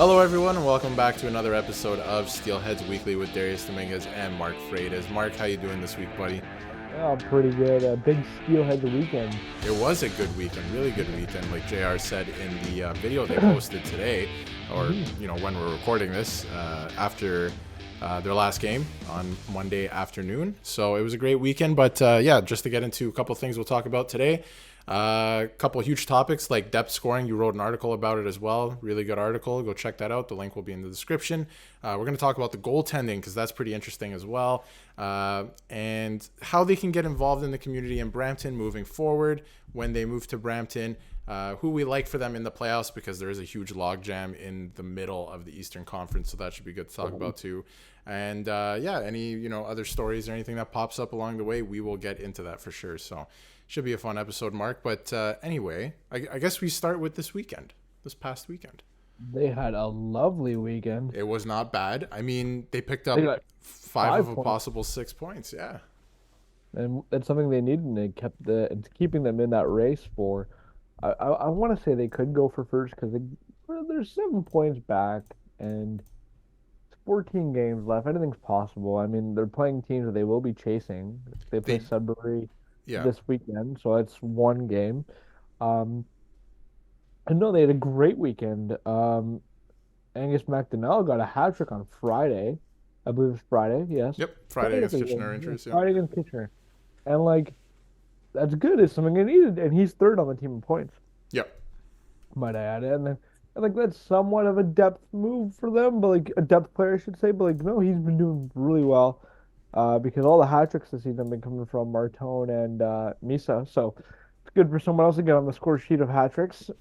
Hello, everyone, and welcome back to another episode of Steelheads Weekly with Darius Dominguez and Mark Freitas. Mark, how you doing this week, buddy? Oh, pretty good. A big Steelheads weekend. It was a good weekend, really good weekend, like JR said in the video they posted today, or when we're recording this, after their last game on Monday afternoon. So it was a great weekend, but just to get into a couple things we'll talk about today. A couple huge topics like depth scoring. You wrote an article about it as well. Really good article. Go check that out. The link will be in the description. We're going to talk about the goaltending because that's pretty interesting as well. And how they can get involved in the community in Brampton moving forward when they move to Brampton. Who we like for them in the playoffs because there is a huge logjam in the middle of the Eastern Conference. So that should be good to talk about too. And any other stories or anything that pops up along the way, we will get into that for sure. So should be a fun episode, Mark. But anyway, I guess we start with this past weekend. They had a lovely weekend. It was not bad. I mean, they picked up They got five of a points. possible 6 points. Yeah. And it's something they needed, and it's keeping them in that race for. I want to say they could go for first because they're 7 points back and it's 14 games left. Anything's possible. I mean, they're playing teams that they will be chasing. They play Sudbury Yeah. this weekend, so it's one game. Um, and no, they had a great weekend. Angus McDonnell got a hat trick on Friday. I believe it's Friday. Yes. Yep. Friday against Kitchener Yeah, Rangers. Yeah. Friday against Kitchener, and that's good. It's something they needed, and he's third on the team in points. Yep. Might I add, and that's somewhat of a depth move for them, but like a depth player, I should say. But no, he's been doing really well, because all the hat tricks this season have been coming from Martone and Misa. So it's good for someone else to get on the score sheet of hat tricks.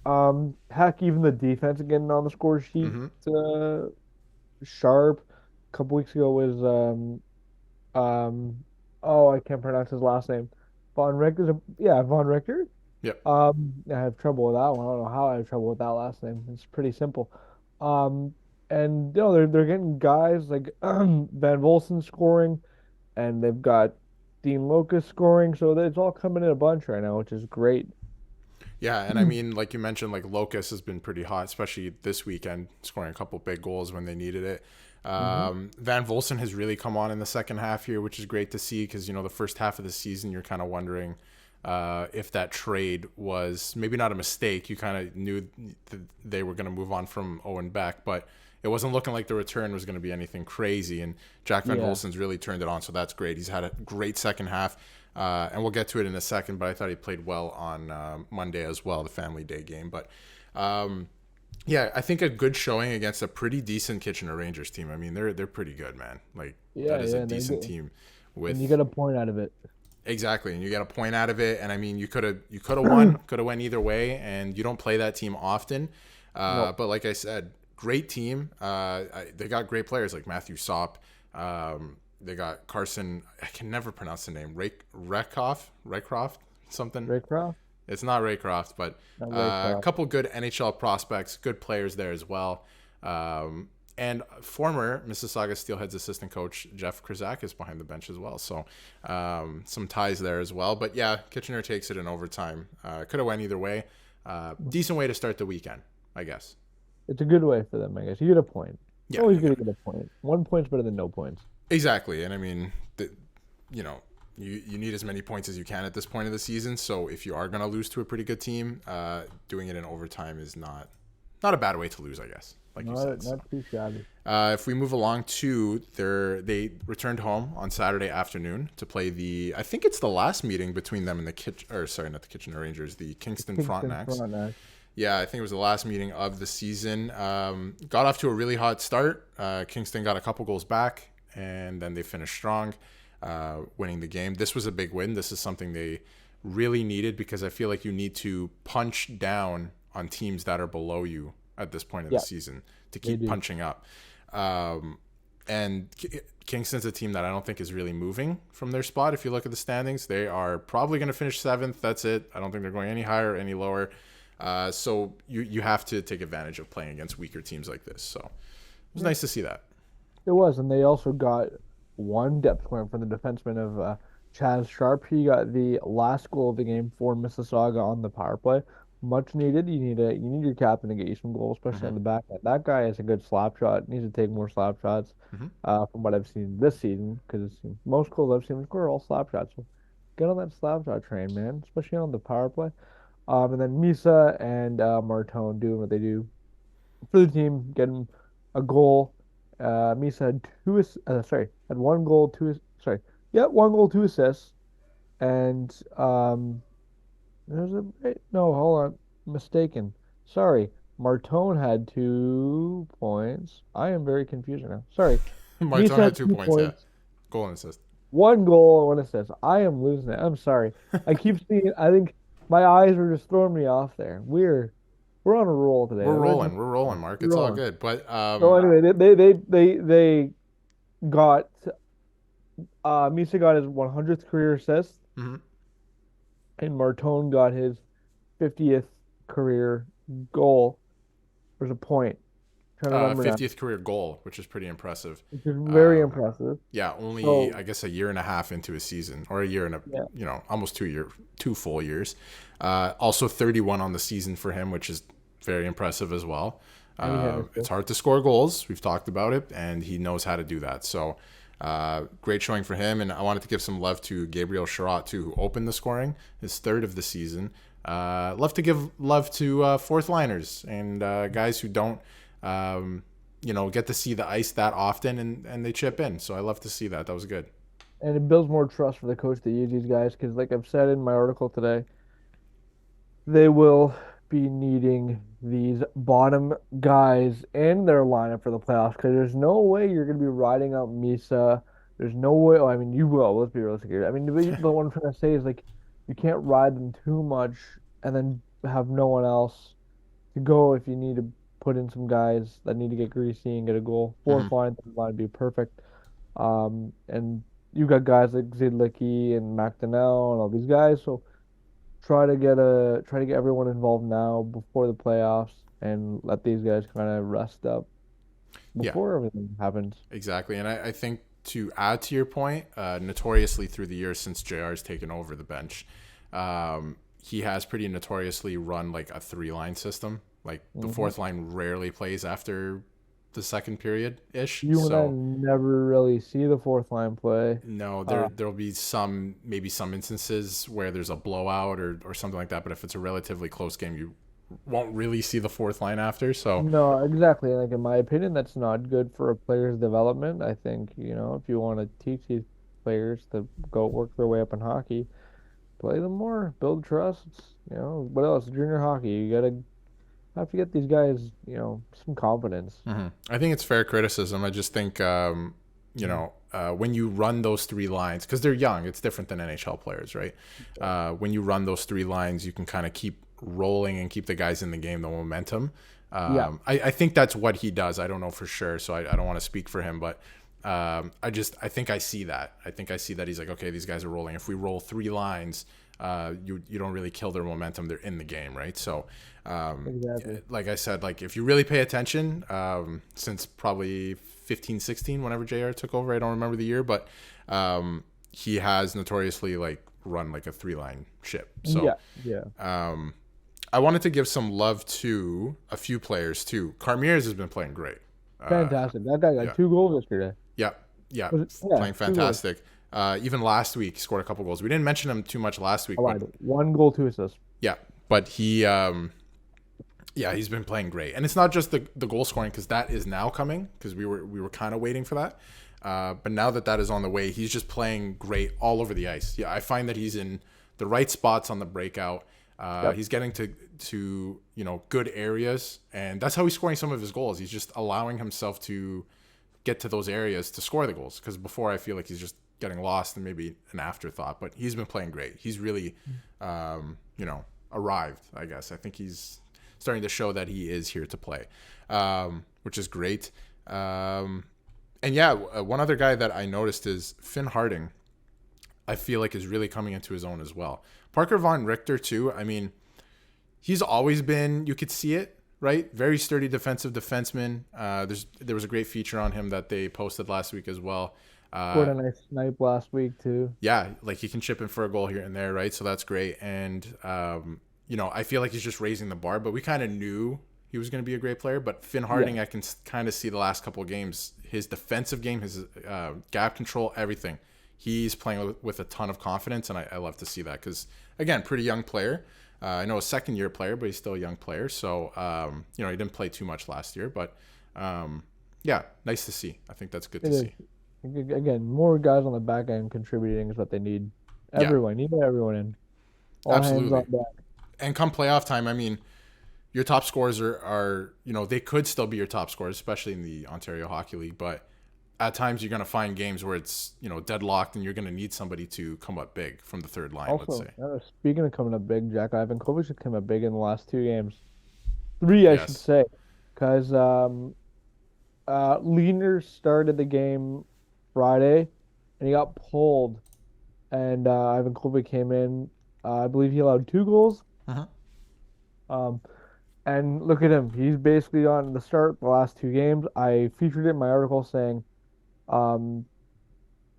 Heck, even the defense getting on the score sheet. Mm-hmm. Sharp. A couple weeks ago was oh, I can't pronounce his last name. Von Richter. Yeah, Von Richter. Yep. I have trouble with that one. I don't know how I have trouble with that last name. It's pretty simple. Um, and they're getting guys like Van Volsen scoring, and they've got Dean Locust scoring, so it's all coming in a bunch right now, which is great. Yeah, and I mean, like you mentioned, like Locust has been pretty hot, especially this weekend, scoring a couple big goals when they needed it. Van Volsen has really come on in the second half here, which is great to see because, the first half of the season, you're kind of wondering if that trade was maybe not a mistake. You kind of knew that they were going to move on from Owen Beck, but it wasn't looking like the return was going to be anything crazy. And Jack Van Volsen's really turned it on, so that's great. He's had a great second half. And we'll get to it in a second, but I thought he played well on Monday as well, the Family Day game. But I think a good showing against a pretty decent Kitchener Rangers team. I mean, they're pretty good, man. Like that is a decent team. And you get a point out of it. Exactly, and you get a point out of it. And I mean, you could have went either way, and you don't play that team often. Nope. But like I said, great team. They got great players like Matthew Sopp. They got Carson. I can never pronounce the name. Raycroft, something. Raycroft? It's not Raycroft, but a couple good NHL prospects, good players there as well. And former Mississauga Steelheads assistant coach Jeff Krizak is behind the bench as well. So some ties there as well. But yeah, Kitchener takes it in overtime. Could have went either way. Decent way to start the weekend, I guess. It's a good way for them, I guess. You get a point. Yeah, Always good to get a point. 1 point's better than no points. Exactly. And I mean, you need as many points as you can at this point of the season. So if you are going to lose to a pretty good team, doing it in overtime is not a bad way to lose, I guess. Like you said. Not too shabby. If we move along to they returned home on Saturday afternoon to play I think it's the last meeting between them and not the Kitchener Rangers, the Kingston Frontenacs. Yeah, I think it was the last meeting of the season. Got off to a really hot start. Kingston got a couple goals back, and then they finished strong, winning the game. This was a big win. This is something they really needed because I feel like you need to punch down on teams that are below you at this point of the season to keep punching up. And Kingston's a team that I don't think is really moving from their spot. If you look at the standings, they are probably going to finish 7th. That's it. I don't think they're going any higher or any lower. So you have to take advantage of playing against weaker teams like this. So it was nice to see that. It was, and they also got one depth point from the defenseman of Chaz Sharp. He got the last goal of the game for Mississauga on the power play. much needed. You need your captain to get you some goals, especially Hmm. on the back end. That guy is a good slap shot. Needs to take more slap shots. Hmm. From what I've seen this season, because most goals I've seen him score are all slap shots. So get on that slap shot train, man, especially on the power play. And then Misa and Martone doing what they do for the team, getting a goal. Misa had had one goal, yeah, one goal, two assists, and there's a no, hold on, mistaken. Sorry, Martone had 2 points. I am very confused now. Sorry, Misa Martin had had two two points. Yeah, points, goal and assist. one goal, one assist. I am losing it. I'm sorry. I keep seeing. I think my eyes were just throwing me off there. We're on a roll today. We're We're just rolling. We're rolling, Mark. we're It's all rolling. good. But So anyway, they got Misa got his 100th career assist, mhm. and Martone got his 50th career goal. There's a point. I'm trying to remember now, 50th career goal, which is pretty impressive. which is very Um, impressive. yeah, only So I guess a year and a half into his season, or a year and a yeah, almost 2 full years. Also 31 on the season for him, which is very impressive as well. and he had an It's assist. hard to score goals. We've talked about it, and he knows how to do that. So great showing for him. And I wanted to give some love to Gabriel Charrot too, who opened the scoring, his third of the season. Love to give love to fourth liners and guys who don't. Um, get to see the ice that often and they chip in. So I love to see that. That was good. And it builds more trust for the coach to use these guys because, like I've said in my article today, they will be needing these bottom guys in their lineup for the playoffs because there's no way you're going to be riding out Misa. There's no way. Oh, I mean, you will. Let's be realistic here. I mean, but what I'm trying to say is like you can't ride them too much and then have no one else to go if you need to put in some guys that need to get greasy and get a goal. Hmm. Fourth line, third line would be perfect. And you got guys like Zidlicki and McDonnell and all these guys, so try to get everyone involved now before the playoffs and let these guys kind of rest up Yeah, before everything happens. exactly. And I think to add to your point, notoriously through the years since JR's taken over the bench, he has pretty notoriously run like a 3-line system. Like the Hmm. fourth line rarely plays after the second period ish. You and I So never really see the fourth line play. no, Uh, there'll be maybe some instances where there's a blowout or something like that. But if it's a relatively close game, you won't really see the fourth line after. So no, exactly. Like in my opinion, that's not good for a player's development. I think, if you want to teach these players to go work their way up in hockey, play them more, build trust. What else? Junior hockey, you gotta have to get these guys, some confidence. I think it's fair criticism. I just think, when you run those 3 lines, because they're young, it's different than NHL players, right? When you run those 3 lines, you can kind of keep rolling and keep the guys in the game, the momentum. Yeah. I think that's what he does. I don't know for sure, so I don't want to speak for him, but I think I see that. I think I see that he's like, okay, these guys are rolling. If we roll 3 lines, you don't really kill their momentum. They're in the game, right? So, Exactly. like I said, like if you really pay attention, since probably 15, 16, whenever JR took over, I don't remember the year, but he has notoriously like run like a 3-line ship. So Yeah, yeah. I wanted to give some love to a few players too. Carmiers has been playing great. Uh, Fantastic. That guy got yeah, 2 goals yesterday. yeah, yeah, Was it? Yeah, playing 2 goals. fantastic. Even last week, he scored a couple goals. We didn't mention him too much last week, I but lied. 1 goal, 2 assists. yeah, but he's been playing great, and it's not just the goal scoring because that is now coming because we were kind of waiting for that. But now that is on the way, he's just playing great all over the ice. Yeah, I find that he's in the right spots on the breakout. Yep. He's getting to good areas, and that's how he's scoring some of his goals. He's just allowing himself to get to those areas to score the goals. Because before, I feel like he's just getting lost and maybe an afterthought. But he's been playing great. He's really, arrived. I guess I think he's starting to show that he is here to play, which is great. And yeah, one other guy that I noticed is Finn Harding. I feel like is really coming into his own as well. Parker Von Richter too. I mean, he's always been. You could see it, right? Very sturdy defensive defenseman. There was a great feature on him that they posted last week as well. Scored Uh, a nice snipe last week too. yeah, like he can chip in for a goal here and there, right? So that's great. And I feel like he's just raising the bar, but we kind of knew he was going to be a great player. But Finn Yeah. Harding, I can kind of see the last couple of games, his defensive game, his gap control, everything. He's playing with a ton of confidence, and I love to see that because, again, pretty young player. I know a second-year player, but he's still a young player. So, he didn't play too much last year. But, yeah, nice to see. I think that's good to see. Again, more guys on the back end contributing is what they need. Yeah, Everyone, need everyone in. All hands on absolutely. deck. And come playoff time, I mean, your top scorers are they could still be your top scorers, especially in the Ontario Hockey League. But at times you're going to find games where it's, deadlocked and you're going to need somebody to come up big from the third line, let's Also, say. speaking of coming up big, Jack Ivankovic has come up big in the last 2 games. 3, I should Yes. say. Because Leaner started the game Friday, and he got pulled. And Ivankovic came in. I believe he allowed 2 goals. Uh-huh. Um, and look at him. He's basically on the start the last 2 games. I featured it in my article saying um,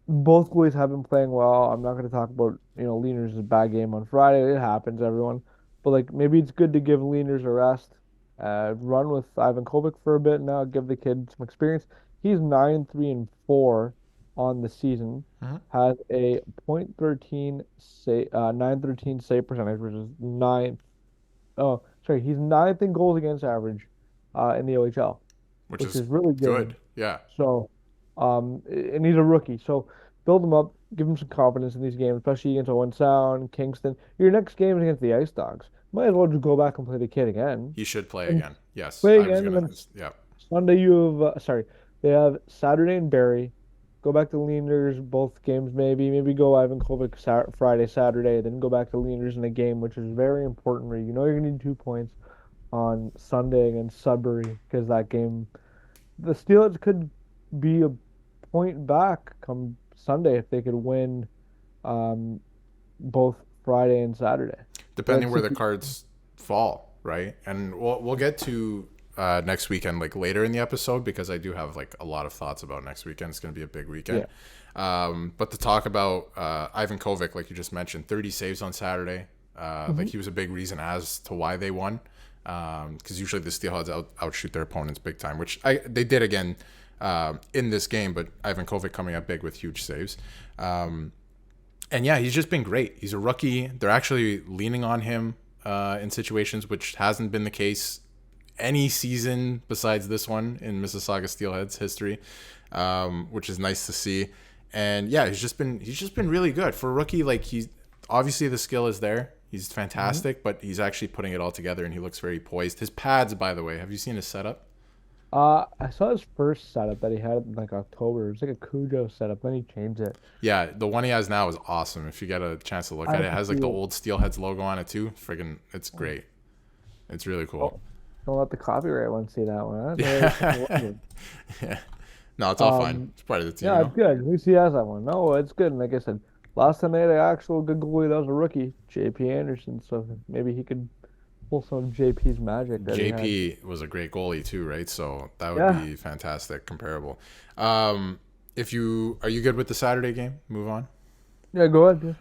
both goalies have been playing well. I'm not going to talk about, Leaner's bad game on Friday. It happens, everyone. But like maybe it's good to give Leaner's a rest. Run with Ivan Kovic for a bit now. Give the kid some experience. He's 9-3-4 on the season. Uh-huh. Has a .13 913 save percentage, which is ninth. Oh, sorry, he's ninth in goals against average, in the OHL, Which which is is really good. good. Yeah. So, and he's a rookie. So build him up, give him some confidence in these games, especially against Owen Sound, Kingston. Your next game is against the Ice Dogs. Might as well just go back and play the kid again. He should play And again. Yes. play I was again, and going then to, yeah. Sunday you have, they have Saturday and Barrie. Go back to Leaners both games maybe. Maybe go Ivan Kovic Friday, Saturday, then go back to Leaners in a game, which is very important where you know you're going to need 2 points on Sunday against Sudbury because that game, the Steelheads could be a point back come Sunday if they could win um, both Friday and Saturday. Depending where the cards fall, right? And we'll get to next weekend like later in the episode because I do have like a lot of thoughts about next weekend. It's going to be a big weekend. Yeah. But to talk about Ivan Kovic, like you just mentioned, 30 saves on Saturday. Like he was a big reason as to why they won. Because usually the Steelheads outshoot their opponents big time, which they did again in this game. But Ivan Kovic coming up big with huge saves. And yeah, he's just been great. He's a rookie. They're actually leaning on him in situations which hasn't been the case any season besides this one in Mississauga Steelheads history, which is nice to see. And yeah, he's just been really good for a rookie. Like he's obviously the skill is there. He's fantastic, but he's actually putting it all together, and he looks very poised. His pads, by the way, have you seen his setup? I saw his first setup that he had in like October. It was like a Cujo setup. Then he changed it. Yeah, the one he has now is awesome. If you get a chance to look I at it, have it to has like see the it. old Steelheads logo on it too. Friggin', it's great. It's really cool. Don't let the copyright one see that one. Huh? Yeah. No, it's all fine. It's part of the team. Yeah, it's good. At least he has that one. No, it's good. And like I said, last time they had an actual good goalie that was a rookie, JP Anderson. So maybe he could pull some of JP's magic that he had. JP was a great goalie too, right? So that would Yeah. be fantastic, comparable. If you are you good with the Saturday game? Move on. Yeah, go ahead. Yeah.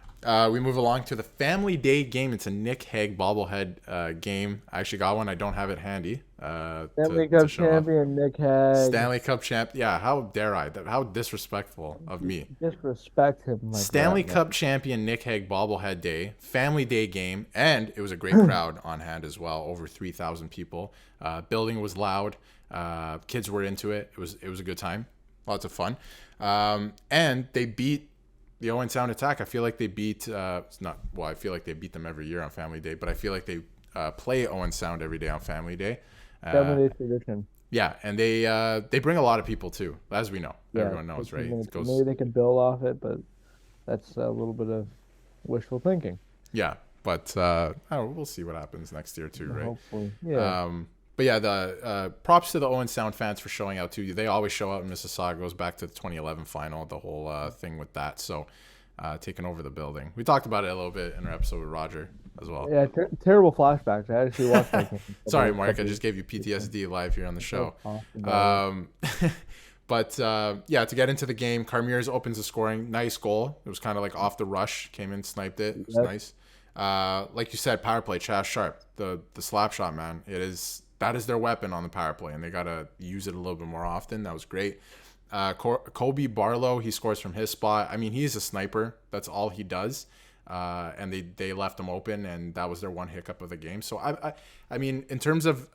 We move along to the Family Day game. It's a Nick Hague bobblehead game. I actually got one. I don't have it handy. Stanley To Cup show off. champion Nick Hague. Stanley Cup champ. Yeah, how dare I? How disrespectful of me. Disrespect him like Stanley that, man. Cup champion Nick Hague bobblehead day, Family Day game, and it was a great crowd on hand as well. Over 3,000 people. Building was loud. Kids were into it. It was a good time. Lots of fun. And they beat the Owen Sound Attack. I feel like they beat. It's not. Well, I feel like they beat them every year on Family Day, but I feel like they play Owen Sound every day on Family Day. Family Day tradition. Yeah, and they bring a lot of people too, as we know. Yeah, Everyone knows, right? It goes, maybe they could build off it, but that's a little bit of wishful thinking. yeah, but we'll see what happens next year too, right? Hopefully, yeah. But yeah, the props to the Owen Sound fans for showing out too. They always show out in Mississauga. Goes back to the 2011 final, the whole thing with that. So taking over the building. We talked about it a little bit in our episode with Roger as well. Yeah, terrible flashbacks. I actually watched that game. Sorry, Mark. I just gave you PTSD live here on the show. But yeah, to get into the game, Carmiers opens the scoring. Nice goal. It was kind of like off the rush. Came in, sniped it. It was nice. Like you said, power play, Chaz Sharp, the slap shot, man. That is their weapon on the power play, and they gotta use it a little bit more often. That was great. Kobe Barlow, he scores from his spot. I mean, he's a sniper. That's all he does. And they left him open, and that was their one hiccup of the game. So I mean, in terms of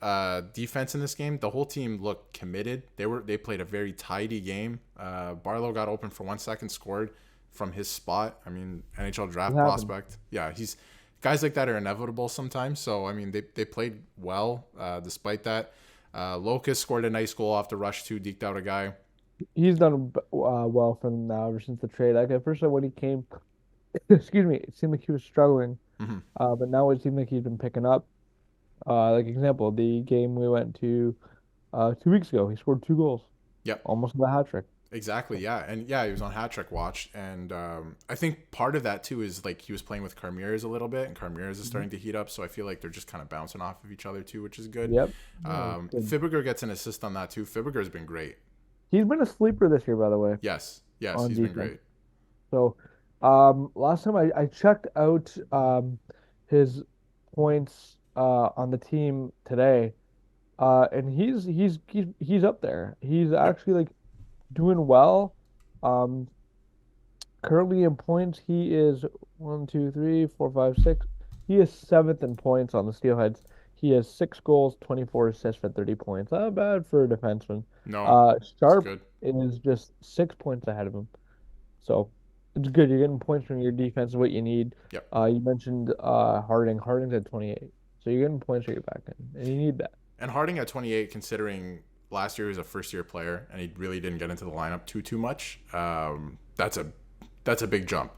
defense in this game, the whole team looked committed. They played a very tidy game. Barlow got open for 1 second, scored from his spot. I mean, NHL It draft happened. prospect. Yeah, he's guys like that are inevitable sometimes. So I mean, they played well despite that. Locust scored a nice goal off the rush too, deked out a guy. He's done well for them now ever since the trade. Like at first, when he came, excuse me, it seemed like he was struggling. Hmm. But now it seems like he's been picking up. Like example, the game we went to 2 weeks ago, he scored 2 goals, Yep. almost a hat trick. Exactly, yeah, and yeah, he was on hat trick watch, and I think part of that too is like he was playing with Carmiers a little bit, and Carmiers is Mhm. starting to heat up, so I feel like they're just kind of bouncing off of each other too, which is good. Yep. Yeah, good. Fibiger gets an assist on that too. Fibiger's been great. He's been a sleeper this year, by the way, Yes, on he's been defense. great. So, last time I checked out his points on the team today, and he's up there. He's Yep, actually like doing well. Um, Currently in points, he is one, two, three, four, five, six. He is seventh in points on the Steelheads. He has 6 goals, 24 assists for 30 points. Not bad for a defenseman. no, it's Sharp good. is just 6 points ahead of him. So it's good. You're getting points from your defense, is what you need. Yep, You mentioned Harding. Harding's at 28. So you're getting points for your back end, and you need that. and Harding at 28, considering last year he was a first year player and he really didn't get into the lineup too much. That's a big jump.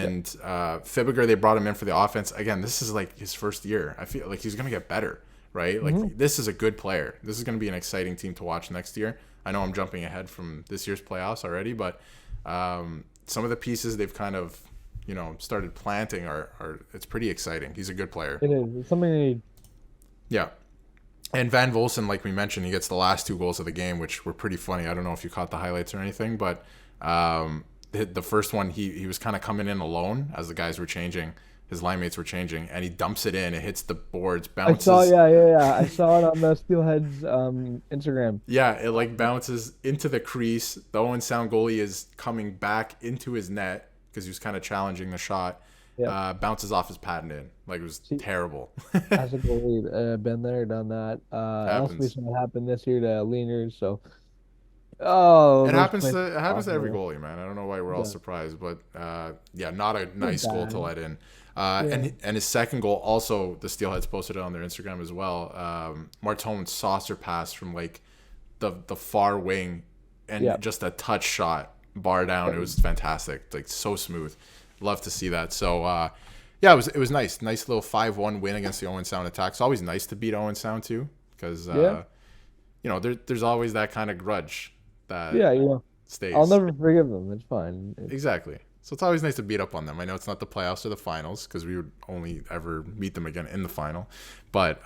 Yeah. And Fibiger, they brought him in for the offense. Again, this is like his first year. I feel like he's going to get better, right? Hmm. Like, this is a good player. This is going to be an exciting team to watch next year. I know I'm jumping ahead from this year's playoffs already, but some of the pieces they've kind of, started planting are it's pretty exciting. He's a good player. It is. It's something you need. Yeah. And Van Volsen, like we mentioned, he gets the last 2 goals of the game, which were pretty funny. I don't know if you caught the highlights or anything, but the first one, he was kind of coming in alone as the guys were changing. His line mates were changing, and he dumps it in. It hits the boards, I saw, bounces. yeah, yeah, yeah. I saw it on the Steelheads Instagram. Yeah, it like bounces into the crease. The Owen Sound goalie is coming back into his net because he was kind of challenging the shot. Yep. Bounces off his pad and in. Like, it was See, terrible. as a goalie, been there, done that. Also, we Happens. saw it happen this year to Leaners. So, oh, It those happens plays to it happens to every awful. goalie, man. I don't know why we're all Yeah, surprised, but yeah, not a feel nice goal to bad. let in. Yeah, And his second goal also, the Steelheads posted it on their Instagram as well. Martone's saucer pass from like the far wing, and yeah. just a touch shot, bar down. It was fantastic, like so smooth. Love to see that. So yeah, it was nice little 5-1 win against the Owen Sound attack. It's always nice to beat Owen Sound too, because Yeah, there's always that kind of grudge that yeah. I'll stays. never forgive them. It's fine. Exactly. So it's always nice to beat up on them. I know it's not the playoffs or the finals because we would only ever meet them again in the final, but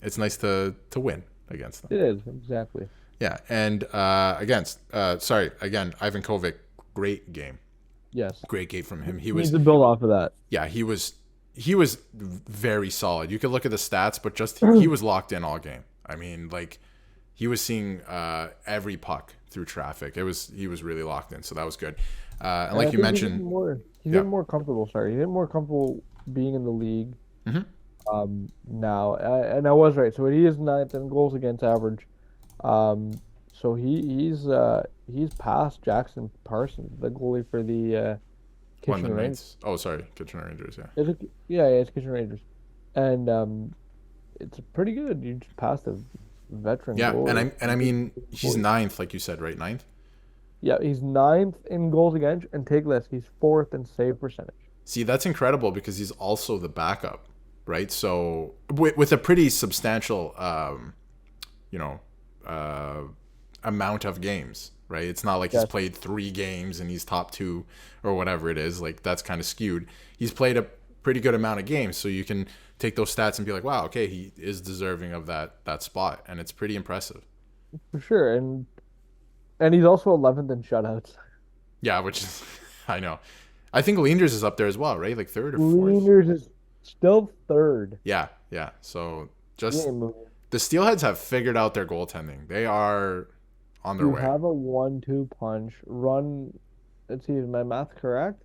it's nice to win against them. It is exactly. Yeah, and again, Ivan Kovic, Yes, great game from him. He needs was, to build off of that. yeah, he was very solid. You could look at the stats, but just he was locked in all game. I mean, like he was seeing every puck through traffic. He was really locked in, so that was good. And And I like you think mentioned, he's yeah. getting more comfortable. Sorry, he's getting more comfortable being in the league Hmm. now. And I was right. So he is ninth in goals against average. Um, so he's past Jackson Parsons, the goalie for the One of the Kitchener Rangers. Knights. Oh, sorry, Kitchener Rangers. Yeah. Is it? Yeah, yeah, it's Kitchener Rangers, and it's pretty good. You just passed a veteran Yeah, and goalie. I mean he's ninth, like you said, right? Ninth. Yeah, he's ninth in goals against, and take this, he's fourth in save percentage. See, that's incredible because he's also the backup, right? So with a pretty substantial, you know, uh, amount of games, right? It's not like he's Yes, played 3 games and he's top two or whatever it is. Like that's kind of skewed. He's played a pretty good amount of games, so you can take those stats and be like, wow, okay, he is deserving of that spot, and it's pretty impressive. for sure, and he's also 11th in shutouts. Yeah, which is I know. I think Leanders is up there as well, right? Like third or fourth. Leaders is still third. Yeah, yeah. So He just ain't moving. the Steelheads have figured out their goaltending. They are on their You way. have a 1-2 punch. Run, let's see, is my math correct?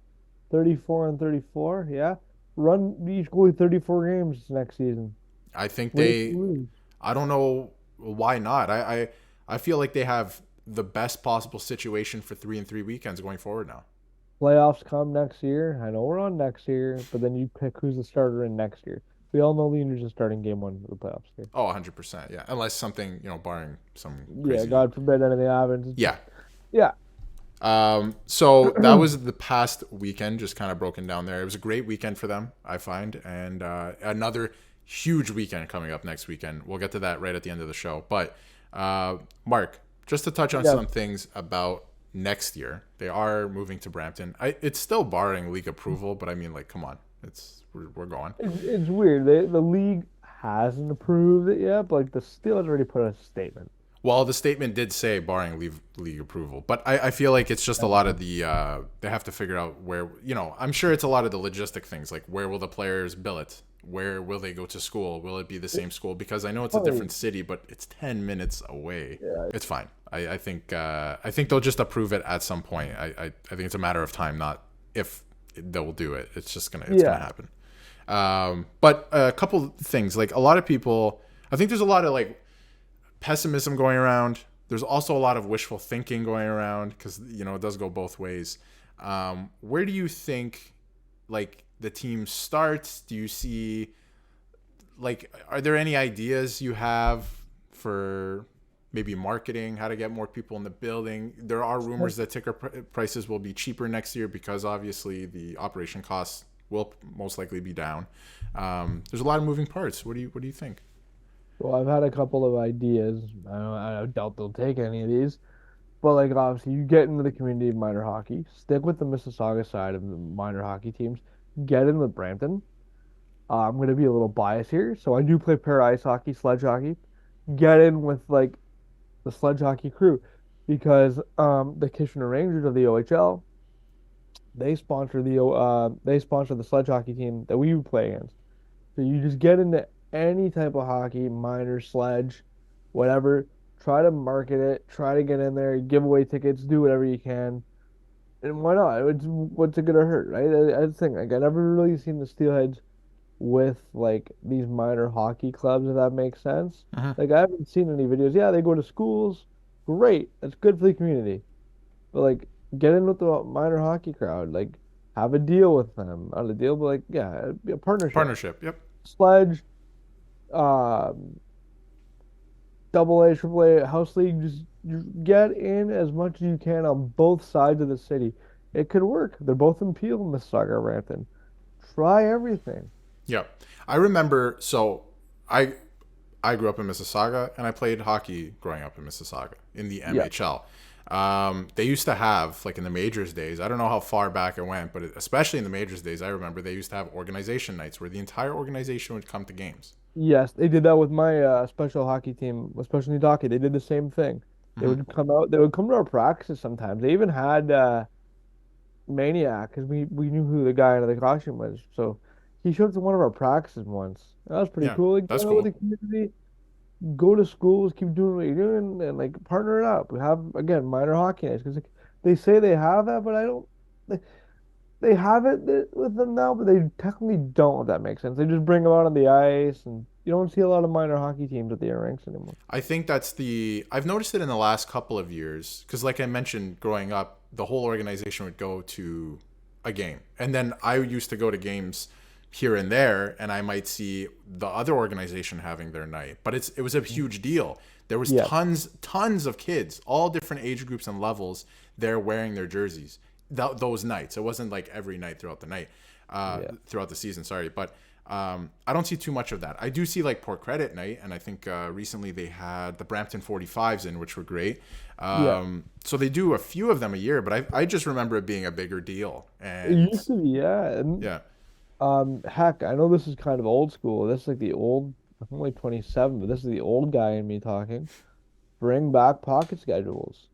34 and 34, yeah. Run each goalie 34 games next season. I think Win or they. lose. I don't know why not. I feel like they have the best possible situation for 3-3 weekends going forward now. Playoffs come next year. I know we're on next year, but then you pick who's the starter in next year. We all know Leaders is starting game one of the playoffs here. Oh, 100%. Yeah. Unless something, barring some Yeah, crazy. God forbid anything happens. Yeah. Yeah. So that was the past weekend, just kind of broken down there. It was a great weekend for them, I find. And another huge weekend coming up next weekend. We'll get to that right at the end of the show. But, Mark, just to touch on Yeah. some things about next year, they are moving to Brampton. It's still barring league approval, but I mean, like, come on. We're going. It's weird. The league hasn't approved it yet, but like the Steelers already put a statement. Well, the statement did say barring league approval, but I feel like it's just a lot of the they have to figure out where I'm sure it's a lot of the logistic things like where will the players billet, where will they go to school, will it be the same school? Because I know it's a different city, but it's 10 minutes away. Yeah. It's fine. I think they'll just approve it at some point. I think it's a matter of time, not if they'll do it. It's gonna happen. But a couple things like a lot of people. I think there's a lot of like pessimism going around. There's also a lot of wishful thinking going around because it does go both ways. Where do you think like the team starts? Do you see like are there any ideas you have for maybe marketing, how to get more people in the building? There are rumors that ticket prices will be cheaper next year because obviously the operation costs will most likely be down. There's a lot of moving parts. What do you think? Well, I've had a couple of ideas. I doubt they'll take any of these, but like obviously, you get into the community of minor hockey. Stick with the Mississauga side of the minor hockey teams. Get in with Brampton. I'm going to be a little biased here, so I do play pair ice hockey, sledge hockey. Get in with like the sledge hockey crew because the Kitchener Rangers of the OHL they sponsor the sledge hockey team that we would play against. So you just get into any type of hockey, minor, sledge, whatever. Try to market it. Try to get in there. Give away tickets. Do whatever you can. And why not? What's it gonna hurt, right? I think like I never really seen the Steelheads with like these minor hockey clubs, if that makes sense. Uh-huh. Like I haven't seen any videos. Yeah, they go to schools. Great. That's good for the community. But like get in with the minor hockey crowd. Like have a deal with them. Not a deal, but like yeah, be a partnership. Partnership. Yep. Sledge, um, double A, triple A, house league, just get in as much as you can on both sides of the city. It could work. They're both in Peel, Mississauga, Brampton. Try everything. Yep. I remember. So I I grew up in Mississauga, and I played hockey growing up in Mississauga in the Yeah. MHL. They used to have, like in the majors days, I don't know how far back it went, but especially in the majors days, I remember they used to have organization nights where the entire organization would come to games. Yes, they did that with my special hockey team, with special needs hockey. They did the same thing. They Hmm. would come out. They would come to our practices sometimes. They even had Maniac because we knew who the guy in the costume was. So he showed up to one of our practices once. That was pretty Yeah, cool. Like, that's get out with cool. the community, go to schools, keep doing what you're doing, and like partner it up. We have again minor hockey nights because like, they say they have that, but I don't. They, they have it with them now, but they technically don't. If that makes sense, they just bring them out on the ice, and you don't see a lot of minor hockey teams at the rinks anymore. I think I've noticed it in the last couple of years because, like I mentioned, growing up, the whole organization would go to a game, and then I used to go to games here and there, and I might see the other organization having their night. But it was a huge deal. There was Yeah, tons of kids, all different age groups and levels, there wearing their jerseys. Those nights, it wasn't like every night throughout the night, yeah, throughout the season. Sorry, but I don't see too much of that. I do see like Port Credit night, and I think recently they had the Brampton 45s in, which were great. yeah. So they do a few of them a year, but I just remember it being a bigger deal. It And used to be, yeah. And yeah, heck, I know this is kind of old school. This is like the old. I'm only 27, but this is the old guy in me talking. Bring back pocket schedules.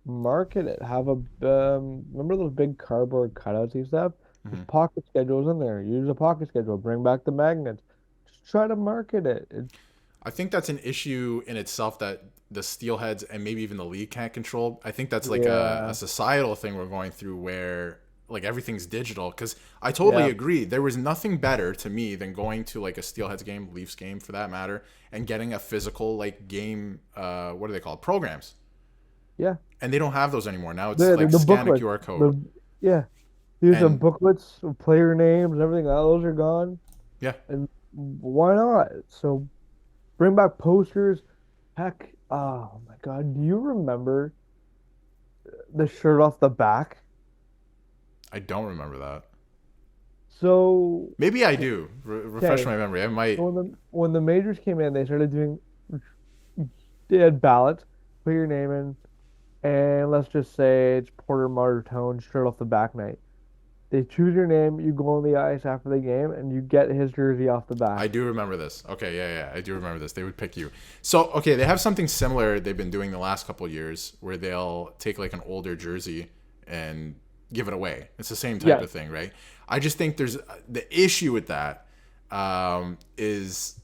market it. Have a remember those big cardboard cutouts you used to have? Hmm. There's pocket schedules in there. Use a pocket schedule. Bring back the magnets. Just try to market it. I think that's an issue in itself that the Steelheads and maybe even the league can't control. I think that's like a Yeah, societal thing we're going through where like everything's digital. Because I totally yeah, agree. There was nothing better to me than going to like a Steelheads game, Leafs game for that matter, and getting a physical like game. What do they call it? Programs. yeah. And they don't have those anymore. Now it's like The scan a booklets. QR code. The yeah. These are And booklets of player names and everything. Those are gone. yeah, And why not? So bring back posters. Heck, oh my God. Do you remember the shirt off the back? I don't remember that. So, Maybe I do. Refresh okay. my memory. I might. So when the majors came in, they started doing they had ballots, put your name in, and let's just say it's Porter Martone shirt off the back night. They choose your name, you go on the ice after the game, and you get his jersey off the I back. do remember this. Okay, yeah, I do remember this. They would pick you. So, okay, they have something similar they've been doing the last couple of years where they'll take like an older jersey and give it away. It's the same type Yes. of thing, right? I just think there's the issue with that is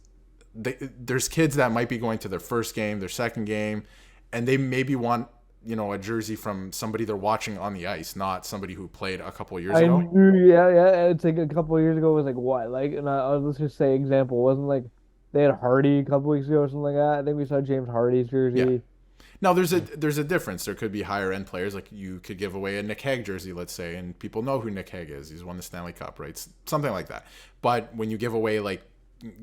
there's kids that might be going to their first game, their second game, and they maybe want a jersey from somebody they're watching on the ice, not somebody who played a couple of years I ago. knew, yeah, yeah. It's like a couple of years ago, it was like what? Like, and let's just say example, it wasn't like they had Hardy a couple weeks ago or something like that. I think we saw James Hardy's Yeah. jersey. Now there's a difference. There could be higher end players, like you could give away a Nick Hague jersey, let's say, and people know who Nick Hague is. He's won the Stanley Cup, right? Something like that. But when you give away like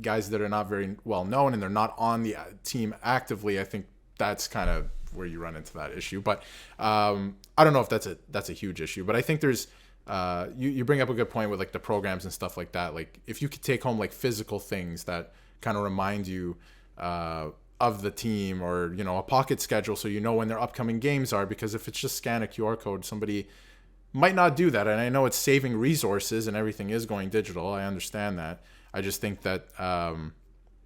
guys that are not very well known and they're not on the team actively, I think that's kind of where you run into that issue. But I don't know if that's a huge issue. But I think there's you bring up a good point with like the programs and stuff like that. Like if you could take home like physical things that kind of remind you of the team, or a pocket schedule so you know when their upcoming games are, because if it's just scan a QR code, somebody might not do that. And I know it's saving resources and everything is going digital, I understand that. I just think that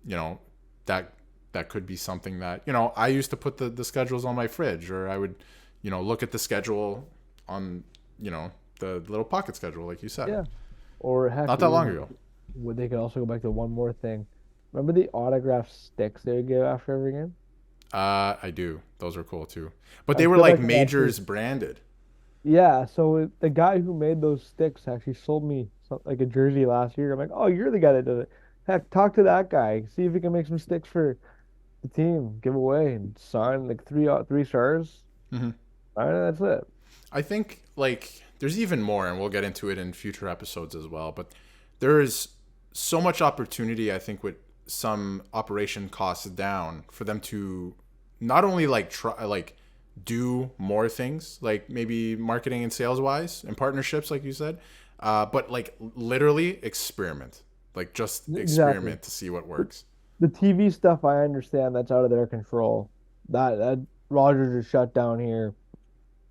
you know that that could be something that I used to put the schedules on my fridge, or I would look at the schedule on the little pocket schedule like you said, Yeah. Or heck, not that long ago. would they could also go back to one more thing. Remember the autograph sticks they would give after every game? I do. Those are cool too, but I they were feel like like it actually, majors branded. yeah. So the guy who made those sticks actually sold me like a jersey last year. I'm like, oh, you're the guy that did it. Heck, talk to that guy. See if he can make some sticks for the team, give away, and sign like three stars. Hmm. All right, that's it. I think like there's even more, and we'll get into it in future episodes as well. But there is so much opportunity, I think, with some operation costs down for them to not only like try like do more things, like maybe marketing and sales wise and partnerships, like you said, but like literally experiment, like just Exactly. experiment to see what The, works. the TV stuff, I understand that's out of their control. That Rogers is shut down here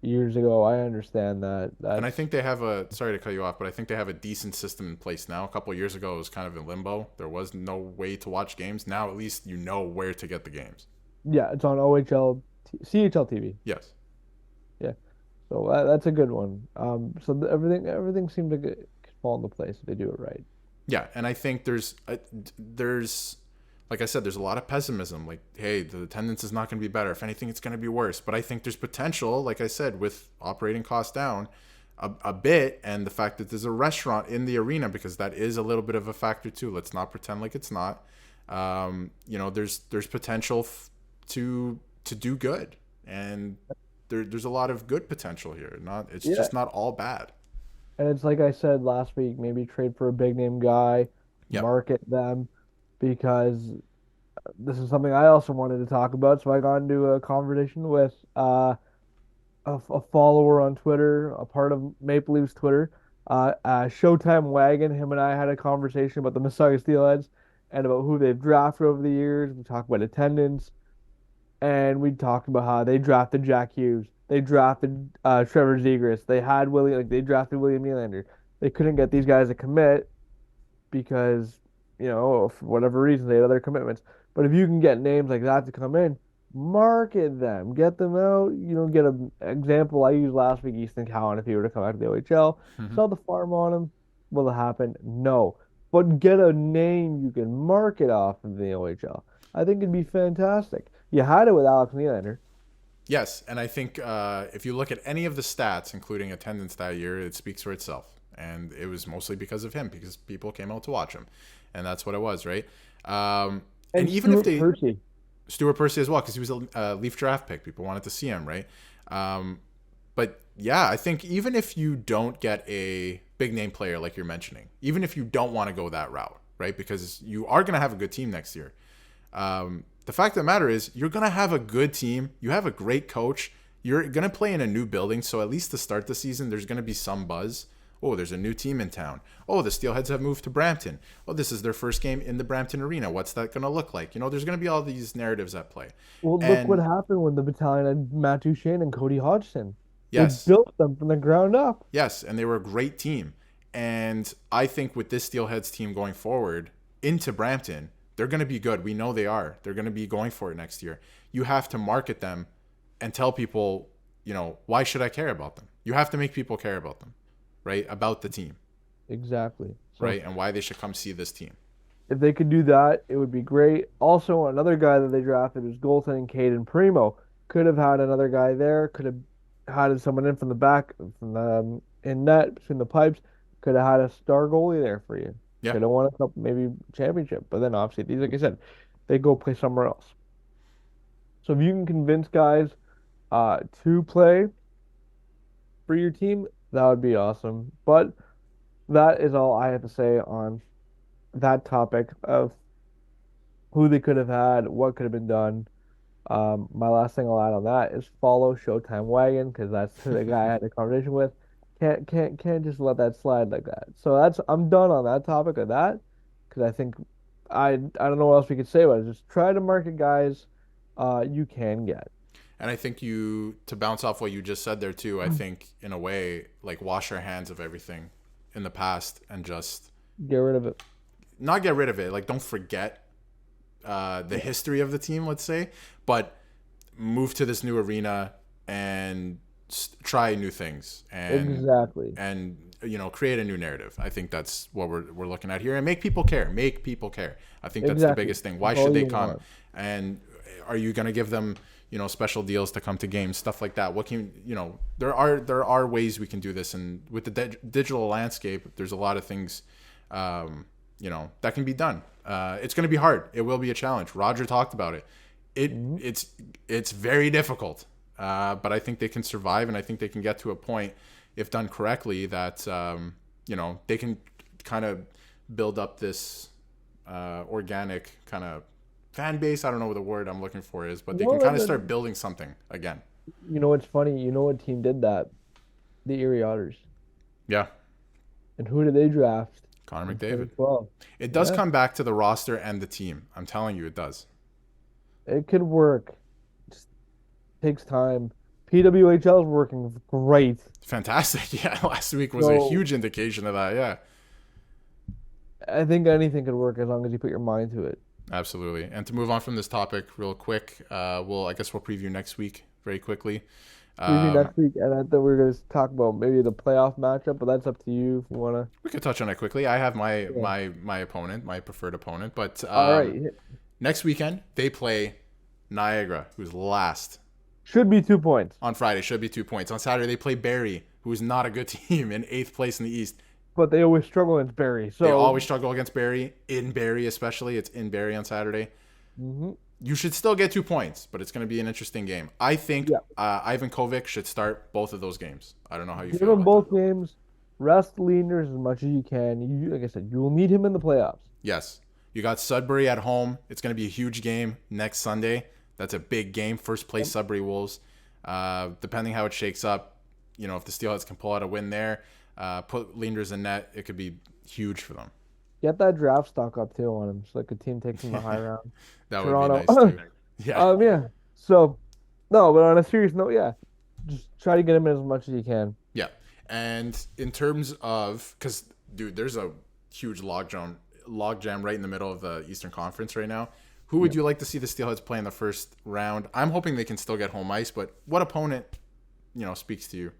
years ago. I understand that. And I That's think they have a sorry to cut you off, but I think they have a decent system in place now. A couple of years ago, it was kind of in limbo. There was no way to watch games. Now at least you know where to get the games. yeah, it's on OHL, CHL TV. Yes. Yeah, so that's a good one. So everything seemed to fall into place if they do it right. Yeah, and I think there's like I said, there's a lot of pessimism. Like, hey, the attendance is not going to be better. If anything, it's going to be worse. But I think there's potential, like I said, with operating costs down a bit, and the fact that there's a restaurant in the arena, because that is a little bit of a factor too. Let's not pretend like it's not. There's potential to do good, and there's a lot of good potential here. Not it's Yeah, just not all bad. and it's like I said last week, maybe trade for a big name guy, Yep. market them, because this is something I also wanted to talk about. So I got into a conversation with a follower on Twitter, a part of Maple Leafs Twitter, Showtime Wagon. Him and I had a conversation about the Mississauga Steelheads and about who they've drafted over the years. We talked about attendance, and we talked about how they drafted Jack Hughes, they drafted Trevor Zegras, they drafted William Nylander. They couldn't get these guys to commit because for whatever reason they had other commitments. But if you can get names like that to come in, Market them, get them out. Get an example I used last week, Easton Cowan, if he were to come back to the OHL, Mhm. sell the farm on him. Will it happen? No. But get a name you can market off of the OHL. I think it'd be fantastic. You had it with Alex Nylander. Yes, and I think if you look at any of the stats, including attendance that year, it speaks for itself. And it was mostly because of him, because people came out to watch him, and that's what it was, right? And And even if Stuart they Percy. Stuart Percy as well, because he was a Leaf draft pick, people wanted to see him, right? But yeah, I think even if you don't get a big name player like you're mentioning, even if you don't want to go that route, right? Because you are going to have a good team next year. The fact of the matter is, you're going to have a good team. You have a great coach. You're going to play in a new building. So at least to start the season, there's going to be some buzz. Oh, there's a new team in town. Oh, the Steelheads have moved to Brampton. Oh, this is their first game in the Brampton Arena. What's that going to look like? There's going to be all these narratives at play. Well, look what And happened when the battalion had Matt Duchene and Cody Hodgson. They yes, built them from the ground up. yes, and they were a great team. And I think with this Steelheads team going forward into Brampton, they're going to be good. We know they are. They're going to be going for it next year. You have to market them and tell people, why should I care about them? You have to make people care about them, right? About the team, Exactly. So right? And why they should come see this team. if they could do that, it would be great. Also, another guy that they drafted was goaltending Caden Primo. Could have had another guy there. Could have had someone in from the back, from the in net between the pipes. Could have had a star goalie there for you. Yeah. Could have won a couple, maybe championship. But then obviously, these, like I said, they go play somewhere else. So if you can convince guys to play for your team, that would be awesome. But that is all I have to say on that topic of who they could have had, what could have been done. My last thing I'll add on that is follow Showtime Wagon because that's who the guy I had a conversation with. Can't just let that slide like that. So I'm done on that topic of that because I think I don't know what else we could say about it. Just try to market guys you can get. And I think to bounce off what you just said there too, I think in a way, like wash our hands of everything in the past and just Get rid of it. not get rid of it. Like don't forget the Yeah, history of the team, let's say, but move to this new arena and try new things exactly. and create a new narrative. I think that's what we're looking at here, and make people care. Make people care. I think that's the Exactly. biggest thing. Why That's should all they you come? want. And are you going to give them special deals to come to games, stuff like that? What can there are ways we can do this, and with the digital landscape, there's a lot of things that can be done. It's going to be hard. It will be a challenge. Roger talked about it. It Hmm. it's very difficult, but I think they can survive, and I think they can get to a point, if done correctly, that they can kind of build up this organic kind of fan base. I don't know what the word I'm looking for is, but they can No, kind of start building something again. what's funny? You know what team did that? The Erie Otters. Yeah, And who did they draft Connor in McDavid. 2012? It does Yeah, come back to the roster and the team. I'm telling you, it does. it could work. Just takes time. PWHL is working great. Fantastic. Yeah, last week was a So huge indication of that. Yeah, I think anything could work as long as you put your mind to it. absolutely. And to move on from this topic real quick, I guess we'll preview next week very quickly. Preview Um, next week, and I thought we were going to talk about maybe the playoff matchup, but that's up to you if you want to. we could touch on it quickly. I have my Yeah. my opponent, my preferred opponent, but All right. next weekend they play Niagara, who's last. Should be 2 points, On Friday should be 2 points. On Saturday they play Barrie, who is not a good team, in eighth place in the East. but they always struggle against Barry. They So always struggle against Barrie, in Barrie especially. It's in Barrie on Saturday. mhm. You should still get 2 points, but it's going to be an interesting game. I think Yeah, Ivan Kovic should start both of those games. I don't know how you give feel him about that. both games. Rest Leaders as much as you can. Like I said, you will need him in the playoffs. Yes. You got Sudbury at home. It's going to be a huge game next Sunday. That's a big game. First place Sudbury Wolves. Depending how it shakes up, if the Steelheads can pull out a win there, put Leanders in net, it could be huge for them. Get that draft stock up too on him, so like a team takes him the high round. That would be nice Toronto. too. Yeah. Yeah. So no, but on a serious note, yeah, just try to get him in as much as you can. Yeah. And in terms of, dude, there's a huge logjam right in the middle of the Eastern Conference right now. Who would you like to see the Steelheads play in the first round? I'm hoping they can still get home ice, but what opponent, speaks to you?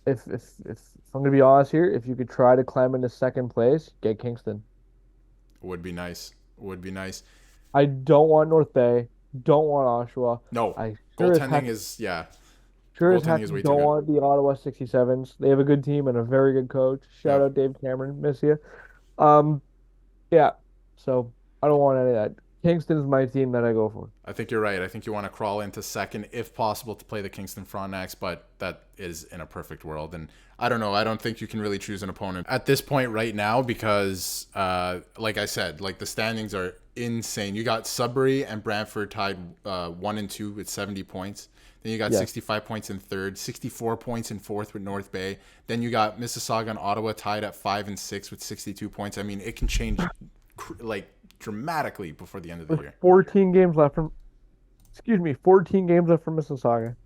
If I'm gonna be honest here, if you could try to climb into second place, get Kingston. Would be nice. Would be nice. I don't want North Bay. Don't want Oshawa. No, I goaltending is sure as goaltending heck is way too don't good. want the Ottawa 67s. They have a good team and a very good coach. Shout Yep. out Dave Cameron, miss you. Um, yeah. So I don't want any of that. Kingston is my team that I go for. I think you're right. I think you want to crawl into second if possible to play the Kingston Frontenacs, but that is in a perfect world. And I don't know. I don't think you can really choose an opponent at this point right now because, like I said, like the standings are insane. You got Sudbury and Brantford tied 1 and 2 with 70 points. Then you got 65 points in third, 64 points in fourth with North Bay. Then you got Mississauga and Ottawa tied at 5 and 6 with 62 points. I mean, it can change like dramatically before the end of the year. 14 games left from, 14 games left from Mississauga.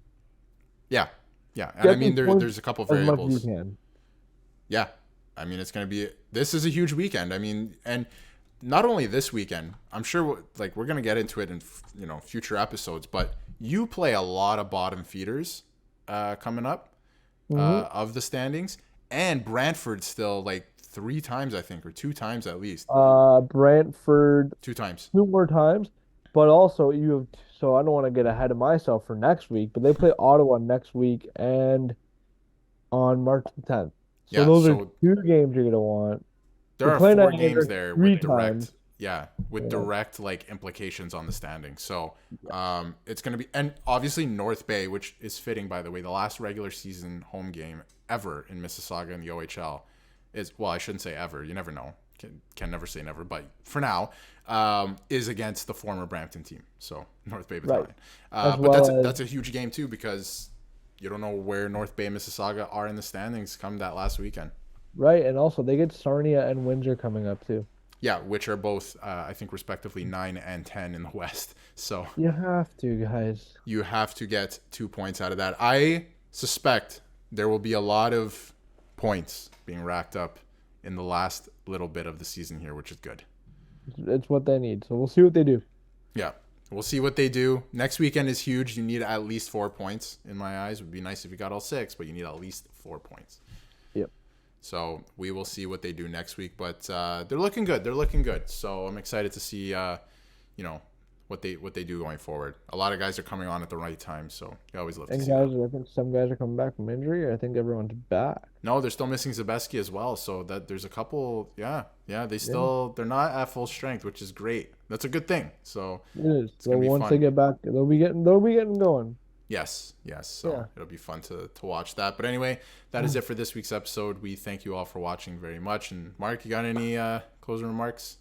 Yeah, yeah, and Get I mean there's a couple as much as variables. you can. Yeah, I mean it's gonna be this is a huge weekend. I mean, and not only this weekend, I'm sure like we're gonna get into it in future episodes, but you play a lot of bottom feeders coming up of the standings, and Brantford still like 3 times I think or 2 times at least. Brantford 2 times. 2 more times, but also you have. So I don't want to get ahead of myself for next week, but they play Ottawa next week and on March the 10th. So Yeah, those are so 2 games you're gonna want. there You're are playing 4 Niagara games there three with direct, times. direct like implications on the standings. So it's going to be, and obviously North Bay, which is fitting by the way, the last regular season home game ever in Mississauga in the OHL is, well, I shouldn't say ever. You never know. Can never say never, but for now, is against the former Brampton team. So North Bay Battalion. But that's a huge game too because you don't know where North Bay and Mississauga are in the standings come that last weekend. Right, and also they get Sarnia and Windsor coming up too. Yeah, which are both, I think, respectively 9 and 10 in the West. So You have to, guys. you have to get 2 points out of that. I suspect there will be a lot of points being racked up in the last little bit of the season here, which is good. It's what they need. So we'll see what they do. Yeah, we'll see what they do. Next weekend is huge. You need at least 4 points, in my eyes. It would be nice if you got all 6, but you need at least 4 points. Yep. So we will see what they do next week, but they're looking good. They're looking good. So I'm excited to see, what they do going forward. A lot of guys are coming on at the right time, so you always love to And see guys, that. I think some guys are coming back from injury. I think everyone's back. No, they're still missing Zabeski as well. So that there's a couple. Yeah. They're not at full strength, which is great. That's a good thing. So It is. it's So gonna be once fun. they get back, they'll be getting going. Yes. So Yeah. it'll be fun to watch that. But anyway, that is it for this week's episode. We thank you all for watching very much. And Mark, you got any closing remarks?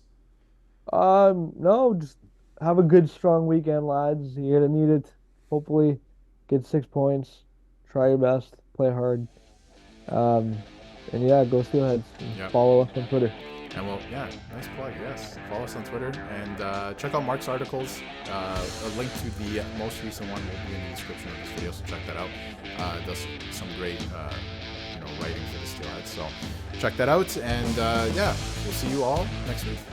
No, just have a good, strong weekend, lads. You're gonna need it. Hopefully, get 6 points. Try your best. Play hard. And yeah, go Steelheads. And Yep. follow us on Twitter. And well, yeah, nice plug. Yes, follow us on Twitter and check out Mark's articles. A link to the most recent one will be in the description of this video, so check that out. It does some great, writing for the Steelheads. So check that out, and yeah, we'll see you all next week.